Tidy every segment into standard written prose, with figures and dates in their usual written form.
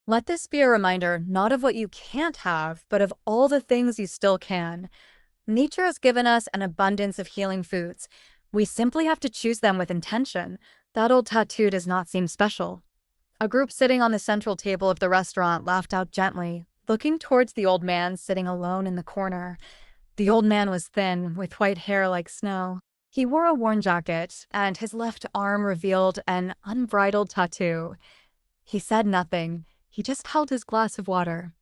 Let this be a reminder not of what you can't have, but of all the things you still can. Nature has given us an abundance of healing foods. We simply have to choose them with intention. That old tattoo does not seem special. A group sitting on the central table of the restaurant laughed out gently, looking towards the old man sitting alone in the corner. The old man was thin, with white hair like snow. He wore a worn jacket, and his left arm revealed an unbridled tattoo. He said nothing. He just held his glass of water.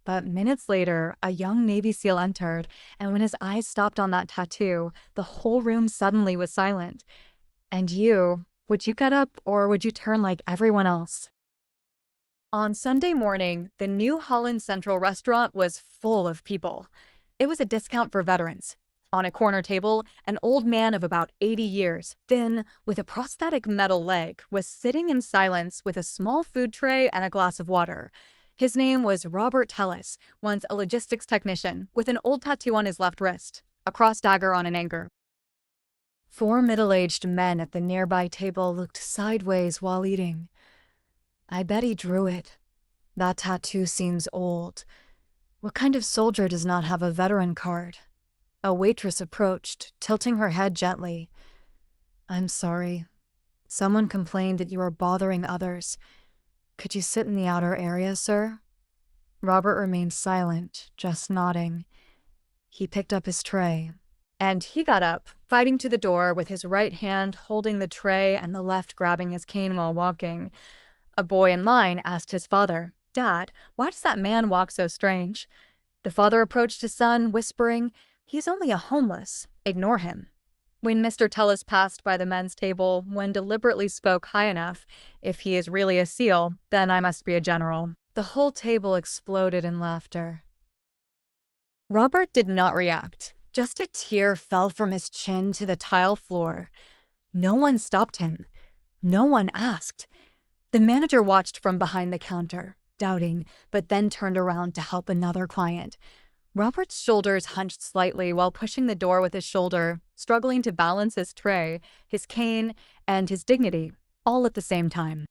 But minutes later, a young Navy SEAL entered, and when his eyes stopped on that tattoo, the whole room suddenly was silent. And you, would you get up or would you turn like everyone else? On Sunday morning, the New Holland Central restaurant was full of people. It was a discount for veterans. On a corner table, an old man of about 80 years, thin, with a prosthetic metal leg, was sitting in silence with a small food tray and a glass of water. His name was Robert Ellis, once a logistics technician, with an old tattoo on his left wrist, a cross dagger on an anchor. Four middle-aged men at the nearby table looked sideways while eating. I bet he drew it. That tattoo seems old. What kind of soldier does not have a veteran card? A waitress approached, tilting her head gently. I'm sorry. Someone complained that you are bothering others. Could you sit in the outer area, sir? Robert remained silent, just nodding. He picked up his tray. And he got up, fighting to the door with his right hand holding the tray and the left grabbing his cane while walking. A boy in line asked his father, Dad, why does that man walk so strange? The father approached his son, whispering, He's only a homeless. Ignore him. When Mr. Tullis passed by the men's table, one deliberately spoke high enough, If he is really a SEAL, then I must be a general. The whole table exploded in laughter. Robert did not react. Just a tear fell from his chin to the tile floor. No one stopped him. No one asked. The manager watched from behind the counter, doubting, but then turned around to help another client. Robert's shoulders hunched slightly while pushing the door with his shoulder, struggling to balance his tray, his cane, and his dignity, all at the same time.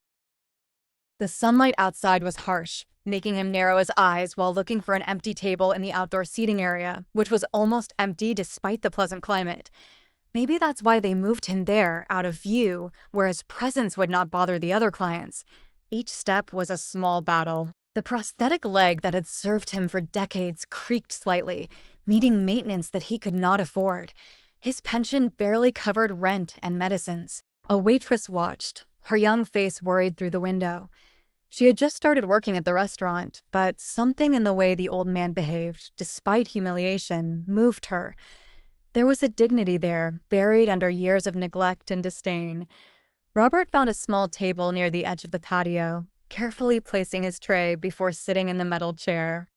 The sunlight outside was harsh, making him narrow his eyes while looking for an empty table in the outdoor seating area, which was almost empty despite the pleasant climate. Maybe that's why they moved him there, out of view, where his presence would not bother the other clients. Each step was a small battle. The prosthetic leg that had served him for decades creaked slightly, needing maintenance that he could not afford. His pension barely covered rent and medicines. A waitress watched, her young face worried through the window. She had just started working at the restaurant, but something in the way the old man behaved, despite humiliation, moved her. There was a dignity there, buried under years of neglect and disdain. Robert found a small table near the edge of the patio, carefully placing his tray before sitting in the metal chair.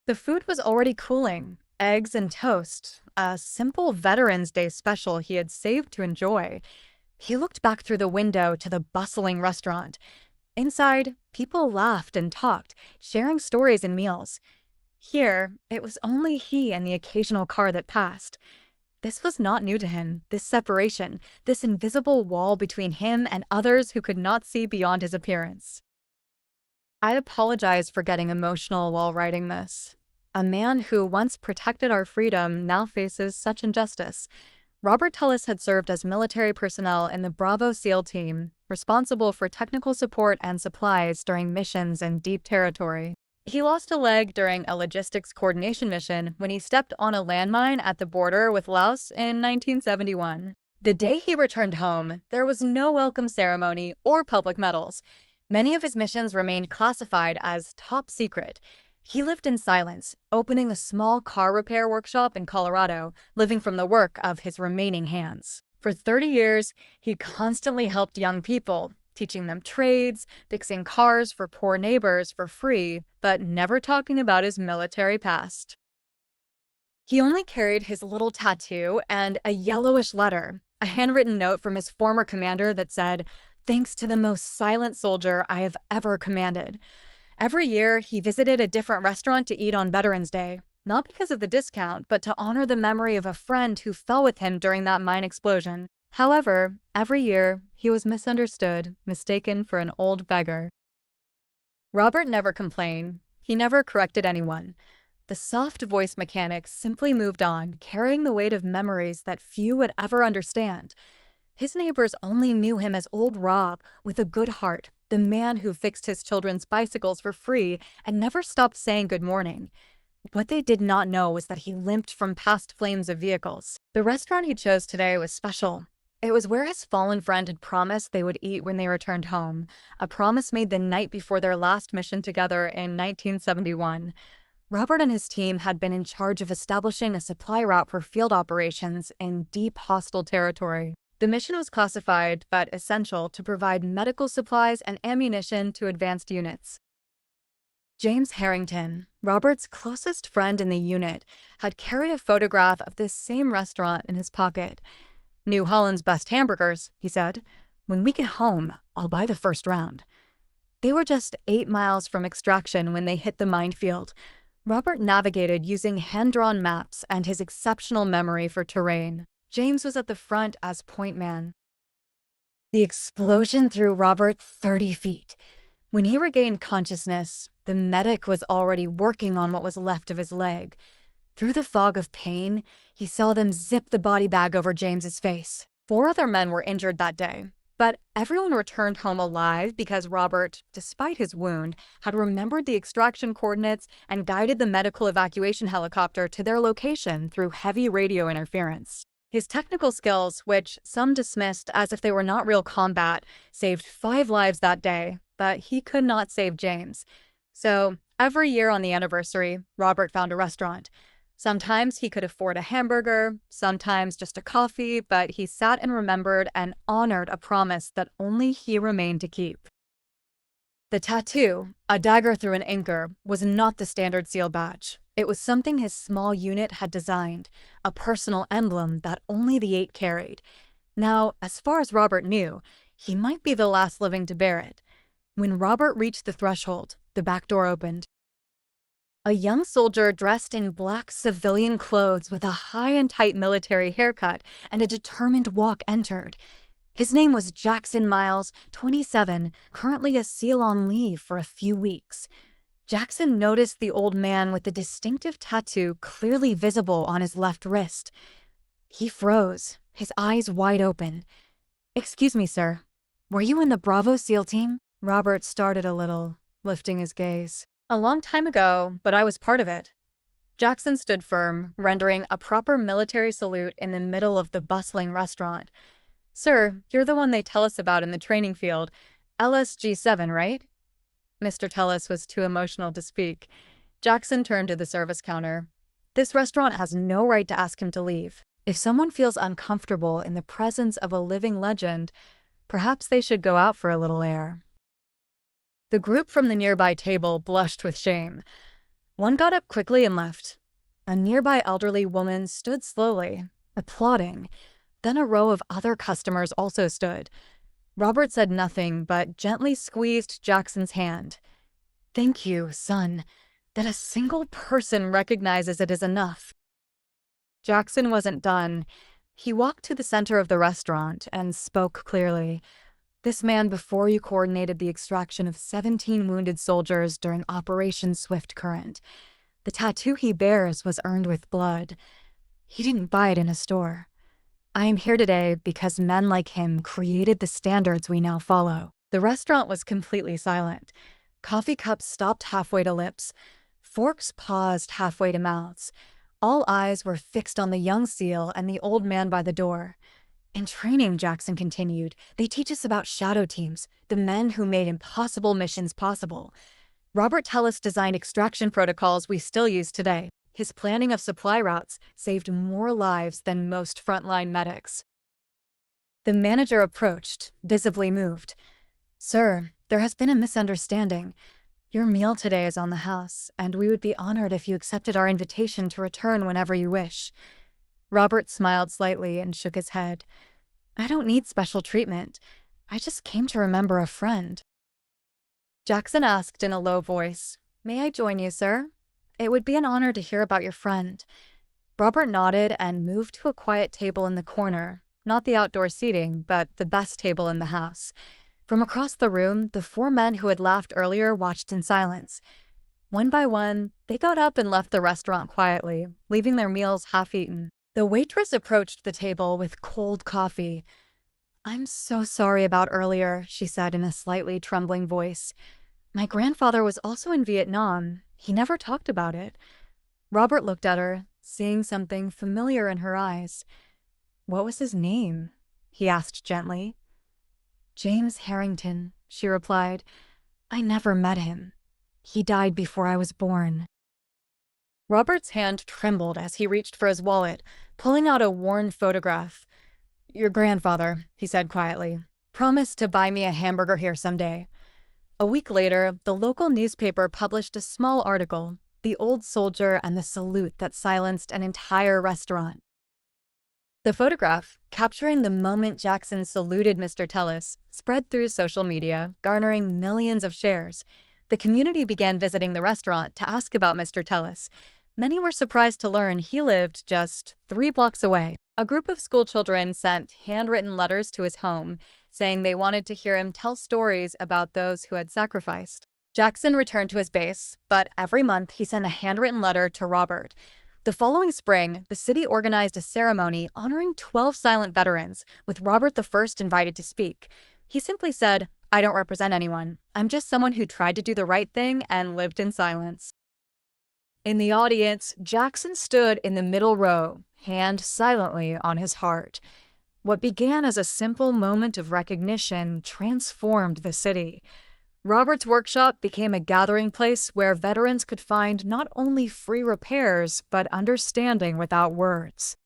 The food was already cooling, eggs and toast, a simple Veterans Day special he had saved to enjoy. He looked back through the window to the bustling restaurant. Inside, people laughed and talked, sharing stories and meals. Here, it was only he and the occasional car that passed. This was not new to him, this separation, this invisible wall between him and others who could not see beyond his appearance. I apologize for getting emotional while writing this. A man who once protected our freedom now faces such injustice. Robert Tullis had served as military personnel in the Bravo SEAL team, responsible for technical support and supplies during missions in deep territory. He lost a leg during a logistics coordination mission when he stepped on a landmine at the border with Laos in 1971. The day he returned home, there was no welcome ceremony or public medals. Many of his missions remained classified as top secret. He lived in silence, opening a small car repair workshop in Colorado, living from the work of his remaining hands. For 30 years, he constantly helped young people, teaching them trades, fixing cars for poor neighbors for free, but never talking about his military past. He only carried his little tattoo and a yellowish letter, a handwritten note from his former commander that said, "Thanks to the most silent soldier I have ever commanded." Every year, he visited a different restaurant to eat on Veterans Day, not because of the discount, but to honor the memory of a friend who fell with him during that mine explosion. However, every year, he was misunderstood, mistaken for an old beggar. Robert never complained. He never corrected anyone. The soft-voiced mechanic simply moved on, carrying the weight of memories that few would ever understand. His neighbors only knew him as Old Rob, with a good heart, the man who fixed his children's bicycles for free and never stopped saying good morning. What they did not know was that he limped from past flames of vehicles. The restaurant he chose today was special. It was where his fallen friend had promised they would eat when they returned home, a promise made the night before their last mission together in 1971. Robert and his team had been in charge of establishing a supply route for field operations in deep hostile territory. The mission was classified, but essential, to provide medical supplies and ammunition to advanced units. James Harrington, Robert's closest friend in the unit, had carried a photograph of this same restaurant in his pocket. "New Holland's best hamburgers," he said. "When we get home, I'll buy the first round." They were just 8 miles from extraction when they hit the minefield. Robert navigated using hand-drawn maps and his exceptional memory for terrain. James was at the front as point man. The explosion threw Robert 30 feet. When he regained consciousness, the medic was already working on what was left of his leg. Through the fog of pain, he saw them zip the body bag over James's face. 4 other men were injured that day, but everyone returned home alive because Robert, despite his wound, had remembered the extraction coordinates and guided the medical evacuation helicopter to their location through heavy radio interference. His technical skills, which some dismissed as if they were not real combat, saved 5 lives that day, but he could not save James. So, every year on the anniversary, Robert found a restaurant. Sometimes he could afford a hamburger, sometimes just a coffee, but he sat and remembered and honored a promise that only he remained to keep. The tattoo, a dagger through an anchor, was not the standard SEAL badge. It was something his small unit had designed, a personal emblem that only the 8 carried. Now, as far as Robert knew, he might be the last living to bear it. When Robert reached the threshold, the back door opened. A young soldier dressed in black civilian clothes with a high and tight military haircut and a determined walk entered. His name was Jackson Miles, 27, currently a SEAL on leave for a few weeks. Jackson noticed the old man with the distinctive tattoo clearly visible on his left wrist. He froze, his eyes wide open. "Excuse me, sir. Were you in the Bravo SEAL team?" Robert started a little, lifting his gaze. "A long time ago, but I was part of it." Jackson stood firm, rendering a proper military salute in the middle of the bustling restaurant. "Sir, you're the one they tell us about in the training field. Ellis G7, right?" Mr. Tellis was too emotional to speak. Jackson turned to the service counter. "This restaurant has no right to ask him to leave. If someone feels uncomfortable in the presence of a living legend, perhaps they should go out for a little air." The group from the nearby table blushed with shame. One got up quickly and left. A nearby elderly woman stood slowly, applauding. Then a row of other customers also stood. Robert said nothing, but gently squeezed Jackson's hand. "Thank you, son. That a single person recognizes it is enough." Jackson wasn't done. He walked to the center of the restaurant and spoke clearly. "This man before you coordinated the extraction of 17 wounded soldiers during Operation Swift Current. The tattoo he bears was earned with blood. He didn't buy it in a store. I am here today because men like him created the standards we now follow." The restaurant was completely silent. Coffee cups stopped halfway to lips. Forks paused halfway to mouths. All eyes were fixed on the young SEAL and the old man by the door. "In training," Jackson continued, "they teach us about shadow teams, the men who made impossible missions possible. Robert Tellis designed extraction protocols we still use today. His planning of supply routes saved more lives than most frontline medics." The manager approached, visibly moved. "Sir, there has been a misunderstanding. Your meal today is on the house, and we would be honored if you accepted our invitation to return whenever you wish." Robert smiled slightly and shook his head. "I don't need special treatment. I just came to remember a friend." Jackson asked in a low voice, "May I join you, sir? It would be an honor to hear about your friend." Robert nodded and moved to a quiet table in the corner, not the outdoor seating, but the best table in the house. From across the room, the four men who had laughed earlier watched in silence. One by one, they got up and left the restaurant quietly, leaving their meals half-eaten. The waitress approached the table with cold coffee. "I'm so sorry about earlier," she said in a slightly trembling voice. "My grandfather was also in Vietnam. He never talked about it." Robert looked at her, seeing something familiar in her eyes. "What was his name?" he asked gently. "James Harrington," she replied. "I never met him. He died before I was born." Robert's hand trembled as he reached for his wallet, pulling out a worn photograph. "Your grandfather," he said quietly, "promised to buy me a hamburger here someday." A week later, the local newspaper published a small article, "The Old Soldier and the Salute That Silenced an Entire Restaurant." The photograph, capturing the moment Jackson saluted Mr. Tellis, spread through social media, garnering millions of shares. The community began visiting the restaurant to ask about Mr. Tellis. Many were surprised to learn he lived just 3 blocks away. A group of schoolchildren sent handwritten letters to his home, saying they wanted to hear him tell stories about those who had sacrificed. Jackson returned to his base, but every month he sent a handwritten letter to Robert. The following spring, the city organized a ceremony honoring 12 silent veterans, with Robert the First invited to speak. He simply said, "I don't represent anyone. I'm just someone who tried to do the right thing and lived in silence." In the audience, Jackson stood in the middle row, hand silently on his heart. What began as a simple moment of recognition transformed the city. Robert's workshop became a gathering place where veterans could find not only free repairs, but understanding without words.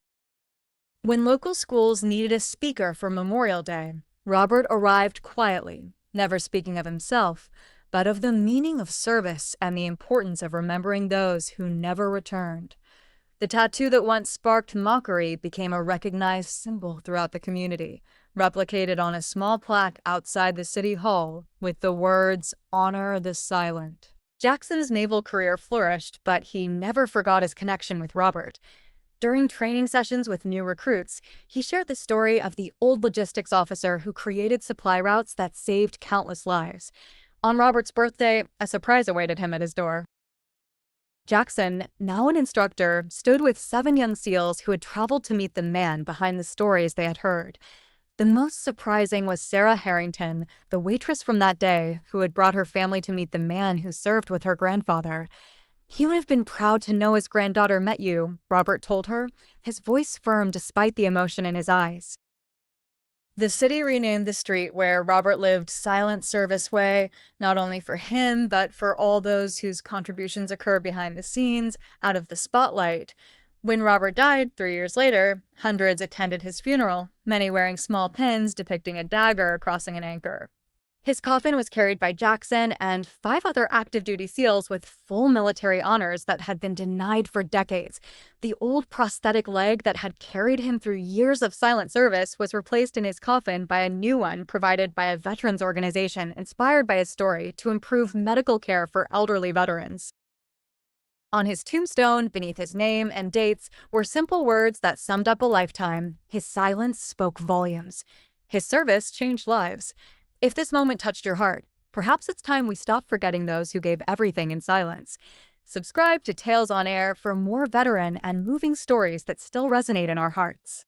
When local schools needed a speaker for Memorial Day, Robert arrived quietly, never speaking of himself, but of the meaning of service and the importance of remembering those who never returned. The tattoo that once sparked mockery became a recognized symbol throughout the community, replicated on a small plaque outside the city hall with the words, "Honor the Silent." Jackson's naval career flourished, but he never forgot his connection with Robert. During training sessions with new recruits, he shared the story of the old logistics officer who created supply routes that saved countless lives. On Robert's birthday, a surprise awaited him at his door. Jackson, now an instructor, stood with 7 young SEALs who had traveled to meet the man behind the stories they had heard. The most surprising was Sarah Harrington, the waitress from that day, who had brought her family to meet the man who served with her grandfather. "He would have been proud to know his granddaughter met you," Robert told her, his voice firm despite the emotion in his eyes. The city renamed the street where Robert lived Silent Service Way, not only for him, but for all those whose contributions occur behind the scenes, out of the spotlight. When Robert died 3 years later, hundreds attended his funeral, many wearing small pins depicting a dagger crossing an anchor. His coffin was carried by Jackson and 5 other active-duty SEALs with full military honors that had been denied for decades. The old prosthetic leg that had carried him through years of silent service was replaced in his coffin by a new one provided by a veterans organization inspired by his story to improve medical care for elderly veterans. On his tombstone, beneath his name and dates, were simple words that summed up a lifetime. His silence spoke volumes. His service changed lives. If this moment touched your heart, perhaps it's time we stop forgetting those who gave everything in silence. Subscribe to Tales on Air for more veteran and moving stories that still resonate in our hearts.